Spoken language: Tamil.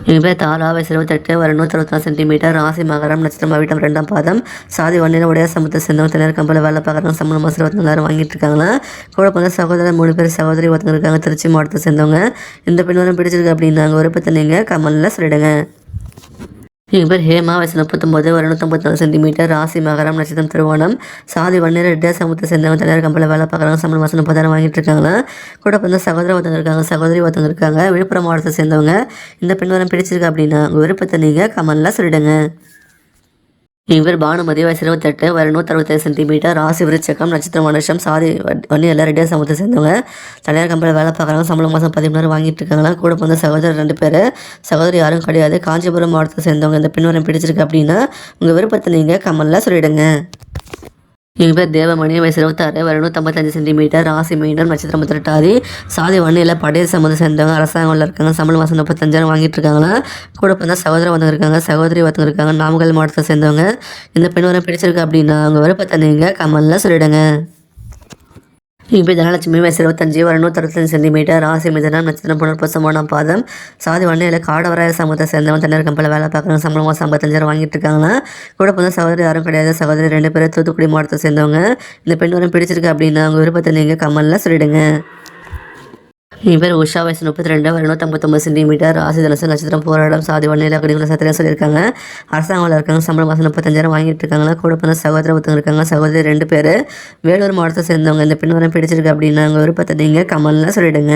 எங்கள் பேர் தாரா, வயசு 28, ஒரு 164 சென்டிமீட்டர், ராசி மகரம், நட்சத்திரம் அவிட்டம், 2ஆம் பாதம், சாதி வன்னியில் உடைய சமூகத்தை சேர்ந்தவங்க, தனியார் கம்பெனியில் வேலை பார்க்குறாங்க, சம்பளம் மாதம் 24,000 வாங்கிட்டு இருக்காங்களா. கூட வந்து சகோதரர் 3 பேர், சகோதரி ஒருத்தங்க இருக்காங்க, திருச்சி மாவட்டத்தை சேர்ந்தவங்க. இந்த பெண் வரும் பிடிச்சிருக்கு அப்படின்னாங்க விருப்பத்தை நீங்கள் கமலில் சொல்லிடுங்க. எங்கள் பேர் ஹேமா, வயசு 39, ஒரு 154 சென்டிமீட்டர், ராசி மகரம், நட்சத்திரம் திருவோணம், சாதி வன்னியர் ரெட்டியார் சமூகத்தை சேர்ந்தவங்க, தனியார் கம்பெனியில் வேலை பார்க்குறாங்க, சம்பளம் மாதம் 30,000 வாங்கிட்டு இருக்காங்களா. கூட வந்து சகோதரர் ஒருத்தங்க இருக்காங்க, சகோதரி ஒருத்தங்க இருக்காங்க, விழுப்புரம் மாவட்டத்தை சேர்ந்தவங்க. இந்த பெண் வரம் பிடிச்சிருக்கு அப்படின்னா உங்கள் விருப்பத்தை நீங்கள் கமலில் சொல்லிடுங்க. எங்கள் பேர் பானுமதி, வயசு 28, ஒரு 165 சென்டிமீட்டர், ராசி விருச்சகம், நட்சத்திரம் மனுஷம், சாதி வன்னியில் ரெட்டியார் சமூகத்தை சேர்ந்தவங்க, தனியார் கம்பெனியில் வேலை பார்க்குறாங்க, சம்பளம் மாதம் 17,000 வாங்கிட்டு இருக்காங்களா. கூட வந்து சகோதரர் 2 பேர், சகோதரி யாரும் கிடையாது, காஞ்சிபுரம் மாவட்டத்தை சேர்ந்தவங்க. இந்த பெண் வரம் பிடிச்சிருக்கு அப்படின்னா உங்கள் விருப்பத்தை நீங்கள் கமலில் சொல்லிடுங்க. எங்கள் பேர் தேவமணி, வயசு 26, ஒரு 155 சென்டிமீட்டர், ராசி மீண்டும், நட்சத்திரம் உத்திரட்டாதி, சாதி வன்னியில் படையல் சம்மந்தம் சேர்ந்தவங்க, அரசாங்கம் இருக்காங்க, சம்பளம் மாதம் 35,000 வாங்கிட்டு இருக்காங்களா. கூட வந்து சகோதரர் ஒருத்தங்க இருக்காங்க, சகோதரி ஒருத்தங்க இருக்காங்க, நாமக்கல் மாவட்டத்தை சேர்ந்தவங்க. இந்த பெண் வரம் பிடிச்சிருக்கு அப்படின்னா அவங்க விருப்பத்தை நீங்கள் கமலில் சொல்லிடுங்க. எங்கள் பேர் தனலட்சுமி, வயசு 25, ஒரு 165 சென்டிமீட்டர், ராசி மிதனம், நட்சத்திரம் புனர்பூசம், 3ஆம் பாதம், சாதி வன்னியில் காடவராய சமூகத்தை சேர்ந்தவங்க, தனியார் கம்பெனியில் வேலை பார்க்குறாங்க, சம்பளம் மாதம் 55,000 வாங்கிட்டு இருக்காங்களா. கூட வந்து சகோதரி யாரும் கிடையாது, சகோதரி 2 பேர், தூத்துக்குடி மாவட்டத்தை சேர்ந்தவங்க. இந்த பெண் வரம் பிடிச்சிருக்கு அப்படின்னா அவங்க விருப்பத்தை நீங்கள் கமலில் சொல்லிடுங்க. என் பேர் உஷா, வயசு 32, ஒரு 159 சென்டிமீட்டர், ராசி தனுசு, நட்சத்திரம் போராடம், சாதி வன்னியில் கடிகளை சத்திரம் சொல்லியிருக்காங்க, அரசாங்கம் இருக்காங்க, சம்பளம் மாதம் 35,000 வாங்கிட்டு இருக்காங்களா. கூட வந்து சகோதரர் ஒருத்தங்க இருக்காங்க, சகோதரி 2 பேர், வேலூர் மாவட்டத்தை சேர்ந்தவங்க. இந்த பெண் வரம் பிடிச்சிருக்கு அப்படின்னா அவங்க விருப்பத்தை நீங்கள் கமலில் சொல்லிடுங்க.